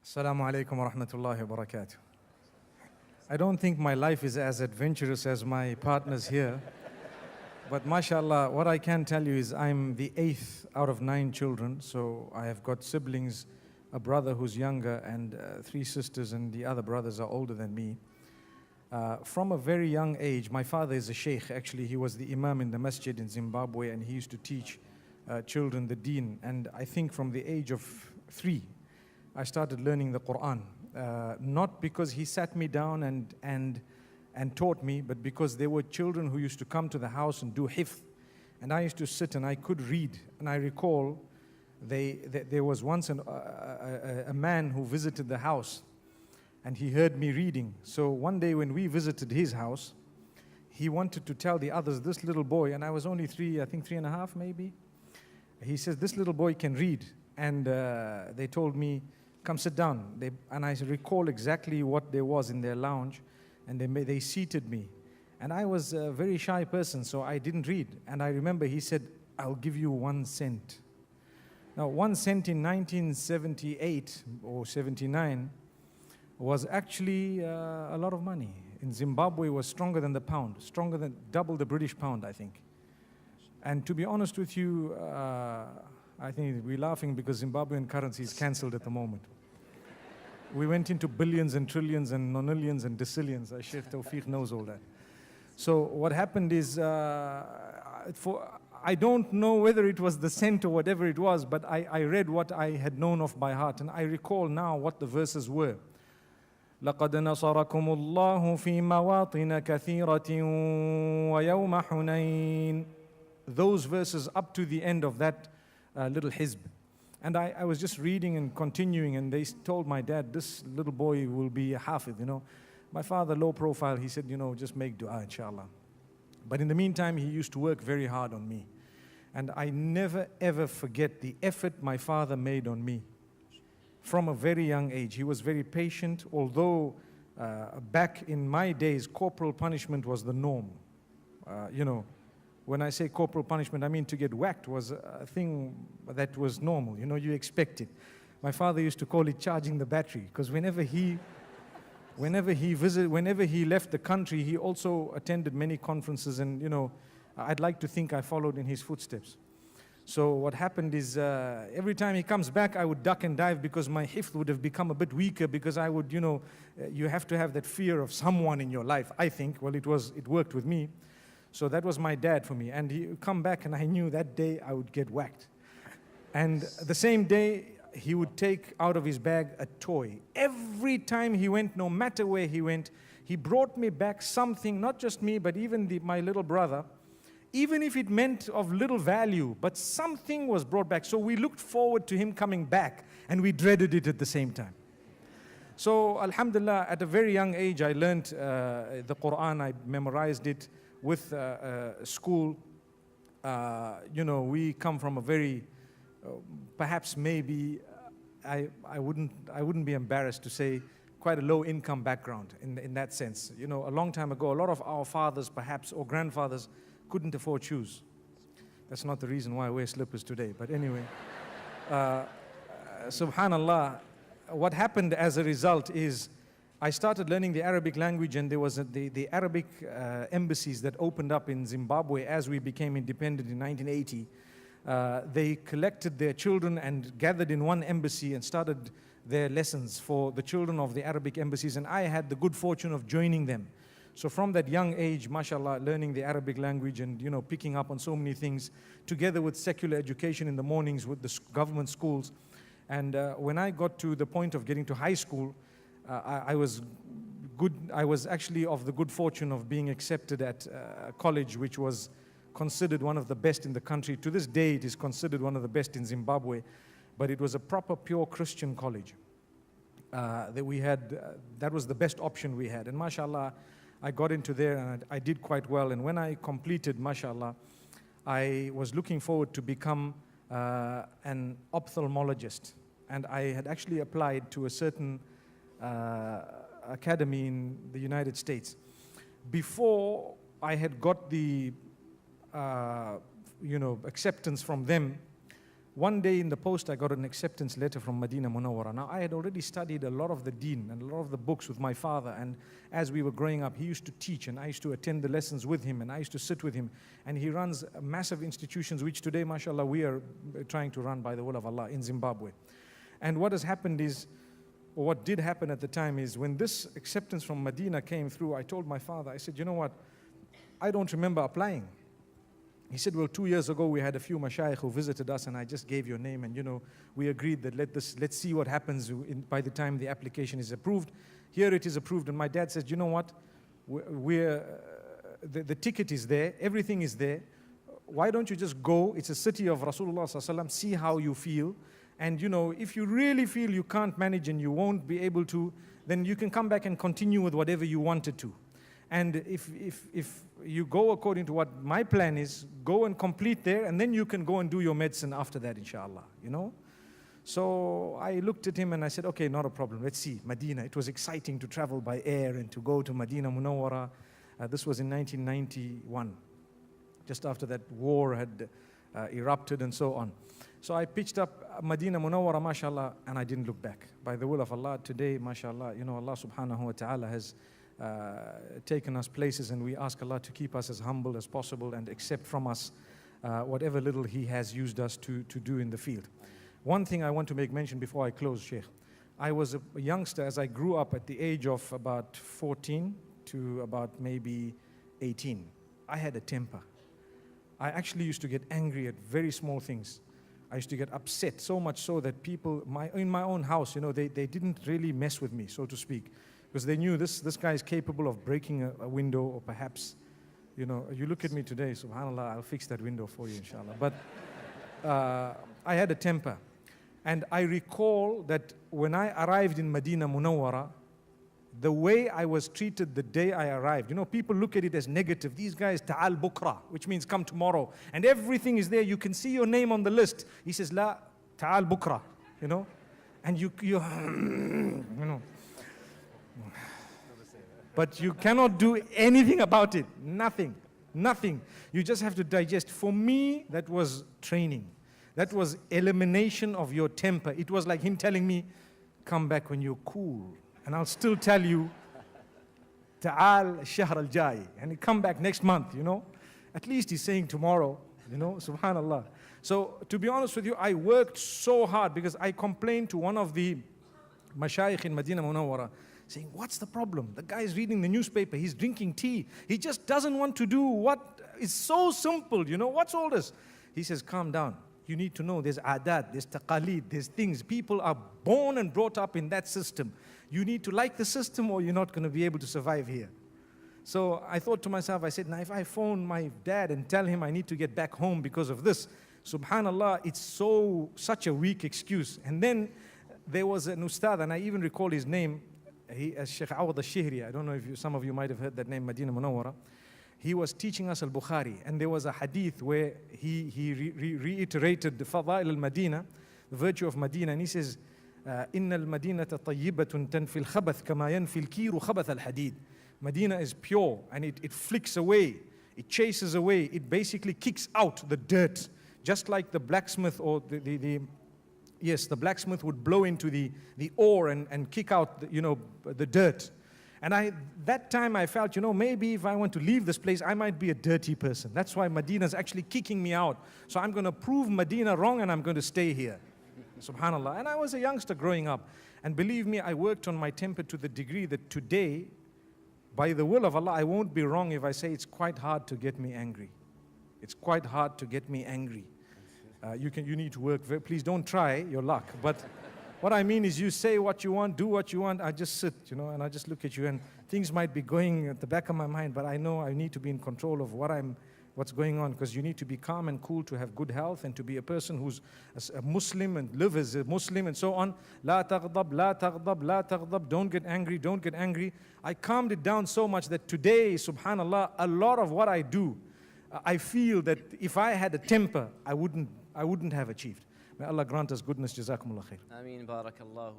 Assalamu alaikum wa rahmatullahi wa barakatuh. I don't think my life is as adventurous as my partners here, but mashallah, what I can tell you is I'm the 8th out of 9 children, so I have got siblings, a brother who's younger and 3 sisters, and the other brothers are older than me. From a very young age, my father is a sheikh. Actually, he was the imam in the masjid in Zimbabwe, and he used to teach children the deen. And I think from the age of 3, I started learning the Quran. Not because he sat me down and taught me, but because there were children who used to come to the house and do hifz. And I used to sit and I could read. And I recall there was once a man who visited the house, and he heard me reading. So one day when we visited his house, he wanted to tell the others, this little boy, and I was only 3, I think 3.5 maybe. He says, this little boy can read. And they told me, come sit down. And I recall exactly what there was in their lounge, and they seated me. And I was a very shy person, so I didn't read. And I remember he said, I'll give you 1 cent. Now 1 cent in 1978 or 79 was actually a lot of money. In Zimbabwe, it was stronger than the pound, stronger than double the British pound, I think. And to be honest with you, I think we're laughing because Zimbabwean currency is cancelled at the moment. We went into billions and trillions and nonillions and decillions. Sheikh Tawfiq knows all that. So what happened is, I don't know whether it was the cent or whatever it was, but I read what I had known of by heart, and I recall now what the verses were. لَقَدْ نَصَرَكُمُ اللَّهُ فِي مَوَاطِنَ كَثِيرَةٍ وَيَوْمَ حُنَيْنٍ. Those verses up to the end of that little hizb. And I was just reading and continuing, and they told my dad, this little boy will be a hafiz, you know. My father, low profile, he said, you know, just make dua, inshallah. But in the meantime, he used to work very hard on me. And I never ever forget the effort my father made on me from a very young age. He was very patient, although back in my days, corporal punishment was the norm. You know, when I say corporal punishment, I mean to get whacked was a thing that was normal. You know, you expect it. My father used to call it charging the battery, because whenever he left the country, he also attended many conferences, and you know, I'd like to think I followed in his footsteps. So what happened is, every time he comes back, I would duck and dive, because my hifz would have become a bit weaker, because I would, you know, you have to have that fear of someone in your life, I think. Well, it worked with me. So that was my dad for me. And he would come back, and I knew that day I would get whacked. And the same day, he would take out of his bag a toy. Every time he went, no matter where he went, he brought me back something, not just me, but even my little brother, even if it meant of little value, but something was brought back. So we looked forward to him coming back, and we dreaded it at the same time. So alhamdulillah, at a very young age, I learned the Quran. I memorized it with school. You know, we come from a very, perhaps maybe, I wouldn't be embarrassed to say, quite a low income background in that sense. You know, a long time ago, a lot of our fathers perhaps, or grandfathers, couldn't afford shoes. That's not the reason why I wear slippers today, but anyway. Subhanallah, what happened as a result is, I started learning the Arabic language, and there was the Arabic embassies that opened up in Zimbabwe as we became independent in 1980. They collected their children and gathered in one embassy and started their lessons for the children of the Arabic embassies, and I had the good fortune of joining them. So from that young age, mashallah, learning the Arabic language and, you know, picking up on so many things, together with secular education in the mornings with the government schools. And when I got to the point of getting to high school, I was actually of the good fortune of being accepted at a college which was considered one of the best in the country. To this day, it is considered one of the best in Zimbabwe, but it was a proper, pure Christian college that we had. That was the best option we had. And mashallah, I got into there, and I did quite well. And when I completed, mashallah, I was looking forward to become an ophthalmologist. And I had actually applied to a certain academy in the United States. Before I had got the you know, acceptance from them, One day in the post, I got an acceptance letter from Madinah Munawwara. Now, I had already studied a lot of the deen and a lot of the books with my father. And as we were growing up, he used to teach and I used to attend the lessons with him and I used to sit with him. And he runs massive institutions, which today, mashallah, we are trying to run by the will of Allah in Zimbabwe. And what has happened is, or what did happen at the time is, when this acceptance from Medina came through, I told my father, I said, you know what, I don't remember applying. He said, well, 2 years ago we had a few mashayikh who visited us and I just gave your name and, you know, we agreed that let's see what happens by the time the application is approved. Here it is approved. And my dad says, you know what, the ticket is there, everything is there. Why don't you just go? It's a city of Rasulullah sallallahu alaihi wasallam. See how you feel. And, you know, if you really feel you can't manage and you won't be able to, then you can come back and continue with whatever you wanted to. And if you go according to what my plan is, go and complete there, and then you can go and do your medicine after that, inshallah, you know. So I looked at him and I said, okay, not a problem. Let's see, Medina. It was exciting to travel by air and to go to Madinah Munawwara. This was in 1991, just after that war had erupted and so on. So I pitched up Madinah Munawwara, mashallah, and I didn't look back. By the will of Allah, today, mashallah, you know, Allah subhanahu wa ta'ala has taken us places, and we ask Allah to keep us as humble as possible and accept from us whatever little He has used us to do in the field. One thing I want to make mention before I close, Sheikh. I was a youngster as I grew up at the age of about 14 to about maybe 18. I had a temper. I actually used to get angry at very small things. I used to get upset, so much so that people in my own house, you know, they didn't really mess with me, so to speak. Because they knew this guy is capable of breaking a window, or perhaps, you know, you look at me today, subhanAllah, I'll fix that window for you, inshallah. But I had a temper. And I recall that when I arrived in Madinah Munawwara, the way I was treated the day I arrived, you know, people look at it as negative. These guys, ta'al bukra, which means come tomorrow. And everything is there. You can see your name on the list. He says, la, ta'al bukra, you know. And you know. But you cannot do anything about it. Nothing. Nothing. You just have to digest. For me, that was training. That was elimination of your temper. It was like him telling me, come back when you're cool. And I'll still tell you, Ta'al Shahr al-Jai. And come back next month, you know. At least he's saying tomorrow, you know, subhanallah. So to be honest with you, I worked so hard because I complained to one of the mashayikh in Madinah Munawwara, saying, what's the problem? The guy is reading the newspaper, he's drinking tea. He just doesn't want to do what is so simple, you know. What's all this? He says, calm down. You need to know there's adat, there's taqalid, there's things. People are born and brought up in that system. You need to like the system or you're not going to be able to survive here. So I thought to myself, I said, now if I phone my dad and tell him I need to get back home because of this, subhanallah, it's such a weak excuse. And then there was an ustad, and I even recall his name, Sheikh Awad al-Shihri. I don't know if some of you might have heard that name, Madinah Munawwara. He was teaching us al-Bukhari, and there was a hadith where he reiterated the fadail al-Madinah, the virtue of Madinah, and he says, إِنَّ الْمَدِينَةَ طَيِّبَةٌ تَنْفِي الْخَبَث كَمَا يَنْفِي الْكِيرُ خَبَثَ الْحَدِيدِ. Medina is pure, and it flicks away, it chases away, it basically kicks out the dirt, just like the blacksmith or the blacksmith would blow into the ore and kick out the dirt. And that time I felt, maybe if I want to leave this place, I might be a dirty person. That's why Medina is actually kicking me out. So I'm going to prove Medina wrong and I'm going to stay here. Subhanallah. And I was a youngster growing up. And believe me, I worked on my temper to the degree that today, by the will of Allah, I won't be wrong if I say it's quite hard to get me angry. It's quite hard to get me angry. You need to work please don't try your luck. But what I mean is you say what you want, do what you want. I just sit, and I just look at you, and things might be going at the back of my mind, but I know I need to be in control of what's going on, because you need to be calm and cool to have good health and to be a person who's a Muslim and live as a Muslim and so on. La taghdab, la taghdab, la taghdab. Don't get angry, don't get angry. I calmed it down so much that today, subhanallah, a lot of what I do, I feel that if I had a temper, I wouldn't have achieved. May Allah grant us goodness. Jazakumullah khair. Ameen. Barakallahu.